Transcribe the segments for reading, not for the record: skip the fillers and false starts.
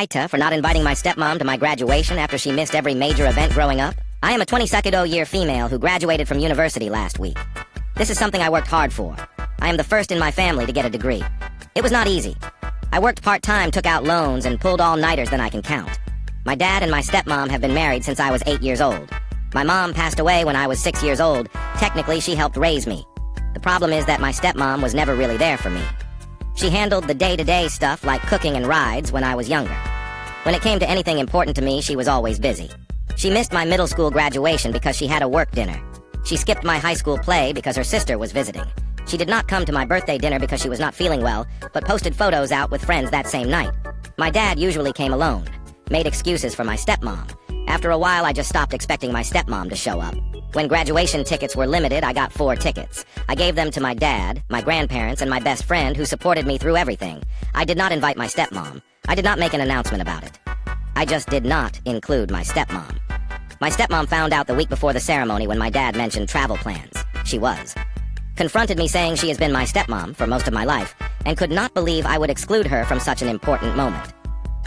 AITAH for not inviting my stepmom to my graduation after she missed every major event growing up? I am a 22nd-year female who graduated from university last week. This is something I worked hard for. I am the first in my family to get a degree. It was not easy. I worked part-time, took out loans, and pulled all-nighters than I can count. My dad and my stepmom have been married since I was 8 years old. My mom passed away when I was 6 years old. Technically, she helped raise me. The problem is that my stepmom was never really there for me. She handled the day-to-day stuff like cooking and rides when I was younger. When it came to anything important to me, she was always busy. She missed my middle school graduation because she had a work dinner. She skipped my high school play because her sister was visiting. She did not come to my birthday dinner because she was not feeling well, but posted photos out with friends that same night. My dad usually came alone, made excuses for my stepmom. After a while, I just stopped expecting my stepmom to show up. When graduation tickets were limited, I got 4 tickets. I gave them to my dad, my grandparents, and my best friend who supported me through everything. I did not invite my stepmom. I did not make an announcement about it. I just did not include my stepmom. My stepmom found out the week before the ceremony when my dad mentioned travel plans. She confronted me saying she has been my stepmom for most of my life and could not believe I would exclude her from such an important moment.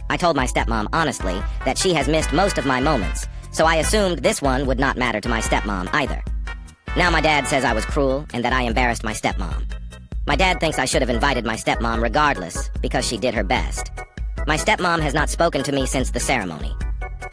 I told my stepmom honestly that she has missed most of my moments, so I assumed this one would not matter to my stepmom either. Now my dad says I was cruel and that I embarrassed my stepmom. My dad thinks I should have invited my stepmom regardless because she did her best. My stepmom has not spoken to me since the ceremony.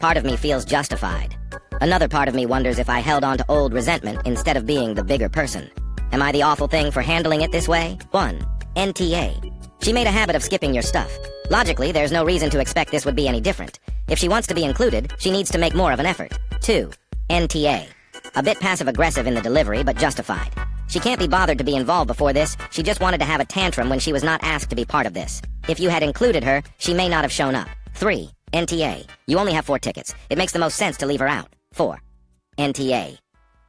Part of me feels justified. Another part of me wonders if I held on to old resentment instead of being the bigger person. Am I the awful thing for handling it this way? 1. NTA. She made a habit of skipping your stuff. Logically, there's no reason to expect this would be any different. If she wants to be included, she needs to make more of an effort. 2. NTA. A bit passive-aggressive in the delivery, but justified. She can't be bothered to be involved before this. She just wanted to have a tantrum when she was not asked to be part of this. If you had included her, she may not have shown up. 3. NTA. You only have 4 tickets. It makes the most sense to leave her out. 4. NTA.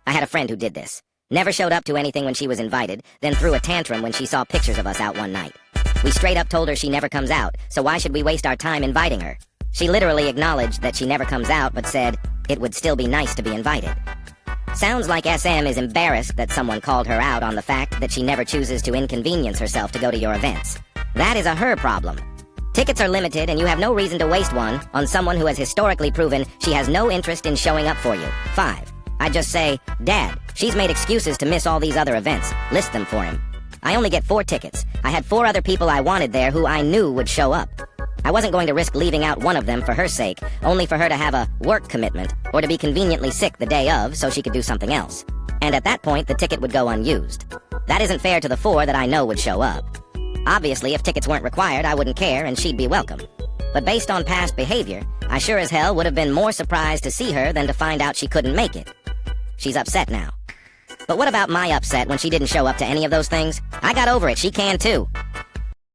I had a friend who did this. Never showed up to anything when she was invited, then threw a tantrum when she saw pictures of us out one night. We straight up told her she never comes out, so why should we waste our time inviting her? She literally acknowledged that she never comes out, but said it would still be nice to be invited. Sounds like SM is embarrassed that someone called her out on the fact that she never chooses to inconvenience herself to go to your events. That is a her problem. Tickets are limited and you have no reason to waste one on someone who has historically proven she has no interest in showing up for you. 5. I just say, Dad, she's made excuses to miss all these other events. List them for him. I only get 4 tickets. I had 4 other people I wanted there who I knew would show up. I wasn't going to risk leaving out one of them for her sake, only for her to have a work commitment or to be conveniently sick the day of so she could do something else. And at that point, the ticket would go unused. That isn't fair to the 4 that I know would show up. Obviously, if tickets weren't required, I wouldn't care and she'd be welcome. But based on past behavior, I sure as hell would have been more surprised to see her than to find out she couldn't make it. She's upset now. But what about my upset when she didn't show up to any of those things? I got over it, she can too.